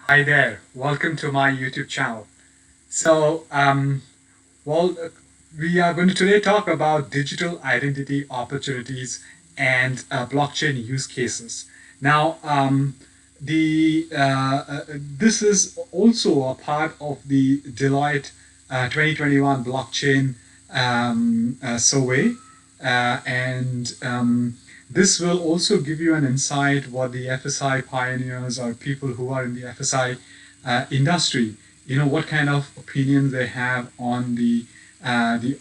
Hi there, welcome to my YouTube channel. So, well, uh, we are going to today talk about digital identity opportunities and blockchain use cases. Now, this is also a part of the Deloitte 2021 blockchain survey, and this will also give you an insight what the FSI pioneers or people who are in the FSI industry, what kind of opinions they have on the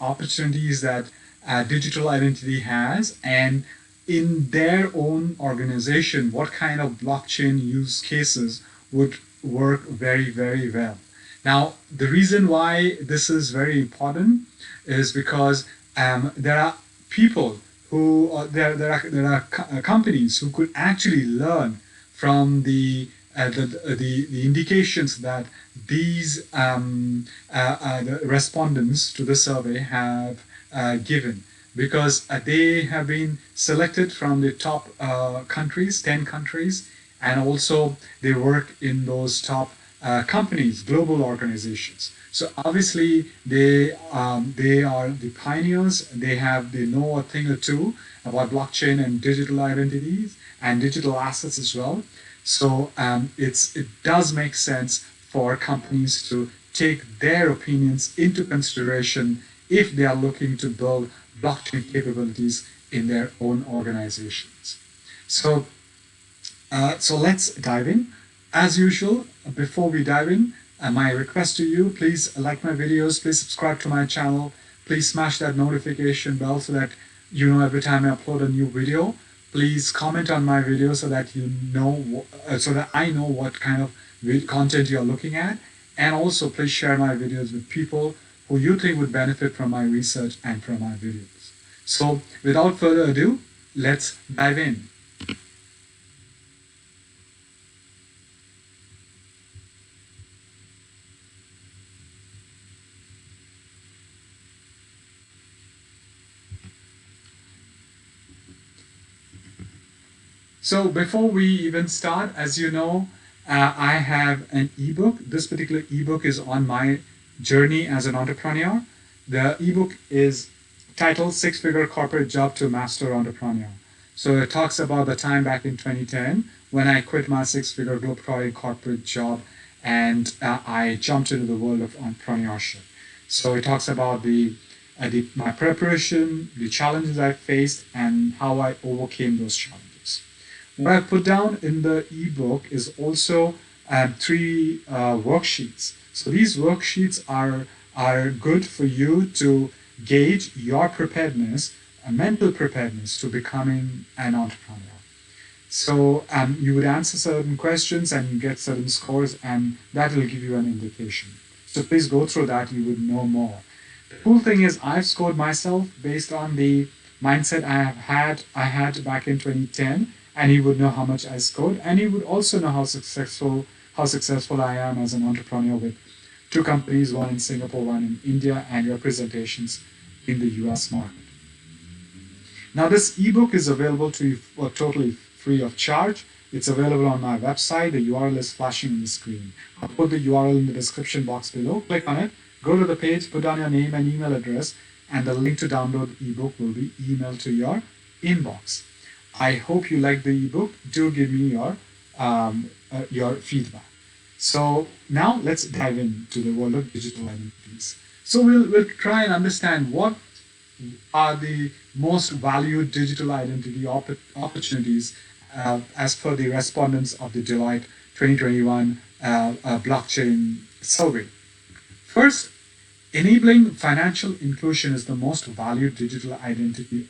opportunities that digital identity has, and in their own organization, what kind of blockchain use cases would work very, very well. Now, the reason why this is very important is because there are people there are companies who could actually learn from the indications that these the respondents to the survey have given, because they have been selected from the top countries, 10 countries, and also they work in those top companies, global organizations. So obviously they are the pioneers. They know a thing or two about blockchain and digital identities and digital assets as well. So it does make sense for companies to take their opinions into consideration if they are looking to build blockchain capabilities in their own organizations. So so let's dive in. As usual, before we dive in, my request to you, please like my videos, please subscribe to my channel, please smash that notification bell so that you know every time I upload a new video. Please comment on my video so that so that I know what kind of content you're looking at. And also please share my videos with people who you think would benefit from my research and from my videos. So without further ado, let's dive in. So before we even start, as you know, I have an ebook. This particular ebook is on my journey as an entrepreneur. The ebook is titled Six Figure Corporate Job to Master Entrepreneur. So it talks about the time back in 2010 when I quit my six-figure globetrotting corporate job and I jumped into the world of entrepreneurship. So it talks about my preparation, the challenges I faced, and how I overcame those challenges. What I put down in the ebook is also three worksheets. So these worksheets are good for you to gauge your preparedness, mental preparedness to becoming an entrepreneur. So you would answer certain questions and you get certain scores, and that will give you an indication. So please go through that, you would know more. The cool thing is I've scored myself based on the mindset I had back in 2010, and he would know how much I scored, and he would also know how successful I am as an entrepreneur with two companies, one in Singapore, one in India, and representations in the US market. Now, this ebook is available to you for totally free of charge. It's available on my website. The URL is flashing on the screen. I'll put the URL in the description box below. Click on it, go to the page, put down your name and email address, and the link to download the ebook will be emailed to your inbox. I hope you like the ebook. Do give me your feedback. So now let's dive into the world of digital identities. So we'll try and understand what are the most valued digital identity opportunities as per the respondents of the Deloitte 2021 blockchain survey. First, enabling financial inclusion is the most valued digital identity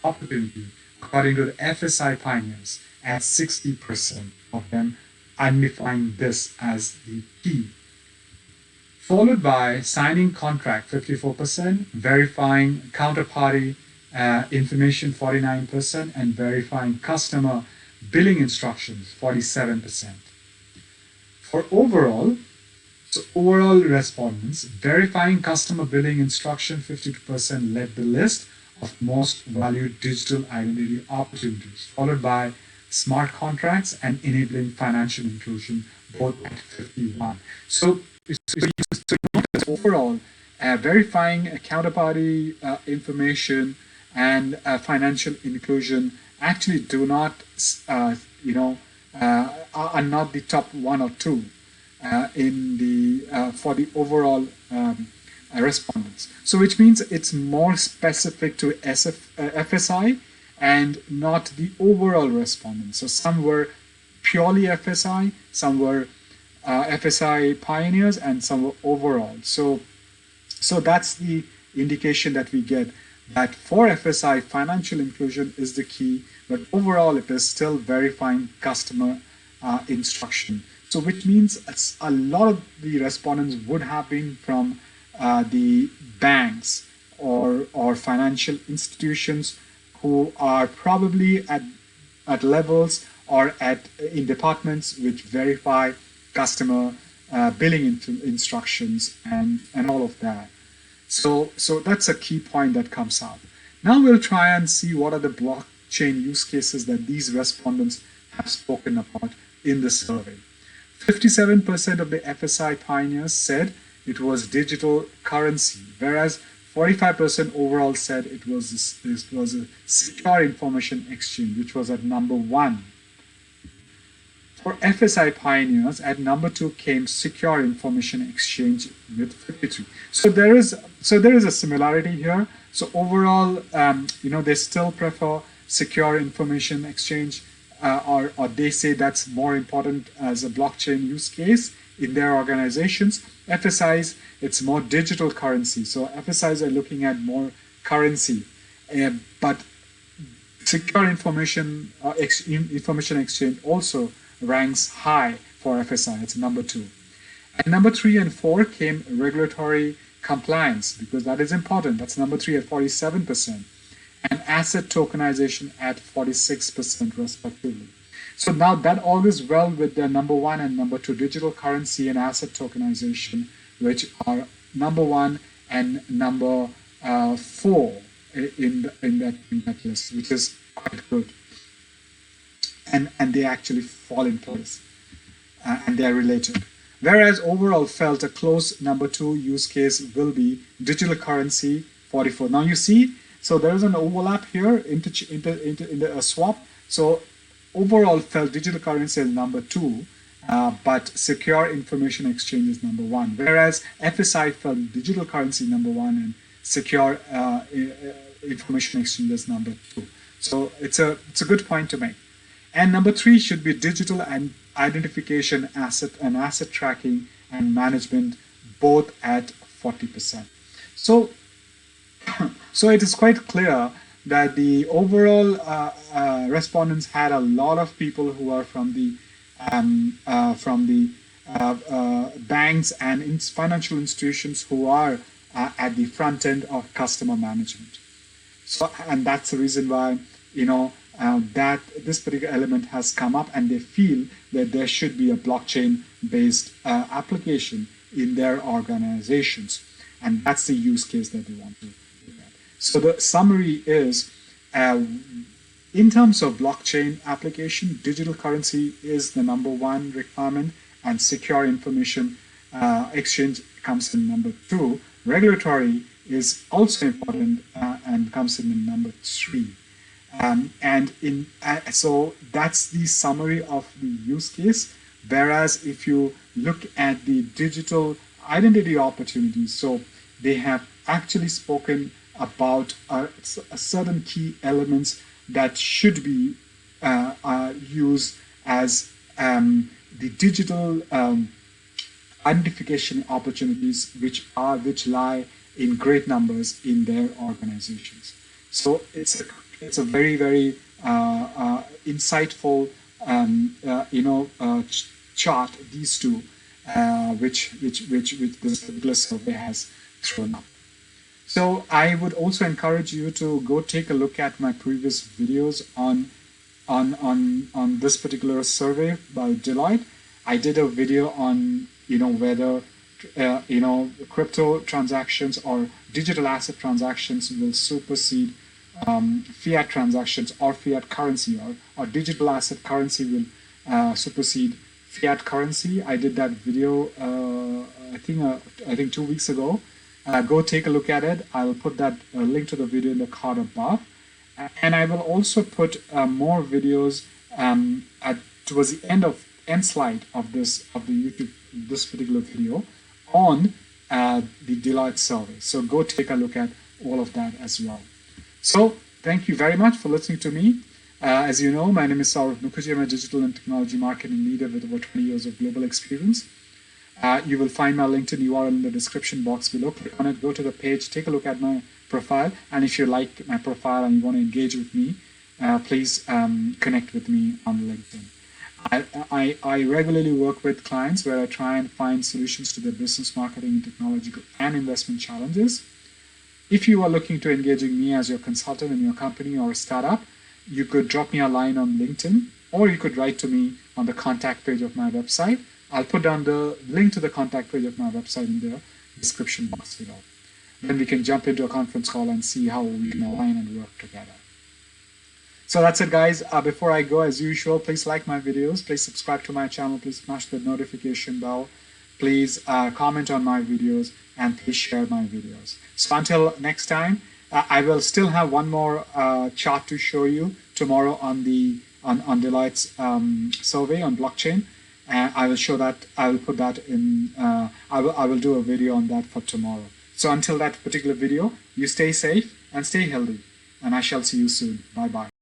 opportunity, according to the FSI pioneers, at 60% of them identifying this as the key. Followed by signing contract, 54%, verifying counterparty information, 49%, and verifying customer billing instructions, 47%. For overall respondents, verifying customer billing instruction, 52%, led the list of most valued digital identity opportunities, followed by smart contracts, and enabling financial inclusion, both at 51. So notice overall, verifying counterparty information and financial inclusion actually do not, are not the top one or two in the for the overall respondents. So which means it's more specific to FSI and not the overall respondents. So some were purely FSI, some were FSI pioneers, and some were overall. So that's the indication that we get, that for FSI, financial inclusion is the key, but overall it is still verifying customer instruction. So which means a lot of the respondents would have been from the banks or financial institutions who are probably at levels or in departments which verify customer billing instructions and all of that. So that's a key point that comes out. Now we'll try and see what are the blockchain use cases that these respondents have spoken about in the survey. 57% of the FSI pioneers said it was digital currency, whereas 45% overall said it was a secure information exchange, which was at number 1. For FSI pioneers, at number 2 came secure information exchange with 53. So there is a similarity here. So overall, they still prefer secure information exchange, or they say that's more important as a blockchain use case in their organizations. FSIs, it's more digital currency. So FSIs are looking at more currency, but secure information exchange also ranks high for FSI. It's number 2. And number 3 and 4 came regulatory compliance, because that is important. That's number 3 at 47%, and asset tokenization at 46% respectively. So now that all goes well with the number 1 and number 2, digital currency and asset tokenization, which are number 1 and number 4 in that list, which is quite good. And they actually fall in place, and they are related. Whereas overall felt a close number 2 use case will be digital currency, 44. Now you see, so there is an overlap here into the swap. So overall felt digital currency is number 2, but secure information exchange is number 1. Whereas FSI felt digital currency number 1 and secure information exchange is number 2. So it's a good point to make. And number 3 should be digital and identification, asset tracking and management, both at 40%. So it is quite clear that the overall respondents had a lot of people who are from the banks and financial institutions who are at the front end of customer management. So, and that's the reason why that this particular element has come up, and they feel that there should be a blockchain-based application in their organizations, and that's the use case that they want to look at. So the summary is, in terms of blockchain application, digital currency is the number 1 requirement, and secure information exchange comes in number 2. Regulatory is also important and comes in number 3. So that's the summary of the use case. Whereas if you look at the digital identity opportunities, so they have actually spoken about certain key elements that should be used as the digital identification opportunities, which lie in great numbers in their organizations. So it's a very, very insightful chart, these two, which this particular survey has thrown up. So I would also encourage you to go take a look at my previous videos on this particular survey by Deloitte. I did a video on whether crypto transactions or digital asset transactions will supersede fiat transactions or fiat currency or digital asset currency will supersede fiat currency. I did that video I think 2 weeks ago. Go take a look at it. I will put that link to the video in the card above, and I will also put more videos towards the end slide of the YouTube this particular video on the Deloitte survey. So go take a look at all of that as well. So thank you very much for listening to me. As you know, my name is Saurav Mukherjee. I'm a digital and technology marketing leader with over 20 years of global experience. You will find my LinkedIn URL in the description box below. Click on it, go to the page, take a look at my profile, and if you like my profile and you want to engage with me, please connect with me on LinkedIn. I regularly work with clients where I try and find solutions to their business, marketing, technological, and investment challenges. If you are looking to engaging me as your consultant in your company or a startup, you could drop me a line on LinkedIn, or you could write to me on the contact page of my website. I'll put down the link to the contact page of my website in the description box below. Then we can jump into a conference call and see how we can align and work together. So that's it, guys. Before I go, as usual, please like my videos. Please subscribe to my channel. Please smash the notification bell. Please comment on my videos, and please share my videos. So until next time, I will still have one more chart to show you tomorrow on Deloitte's survey on blockchain. I will show that. I will put that in. I will do a video on that for tomorrow. So until that particular video, you stay safe and stay healthy, and I shall see you soon. Bye bye.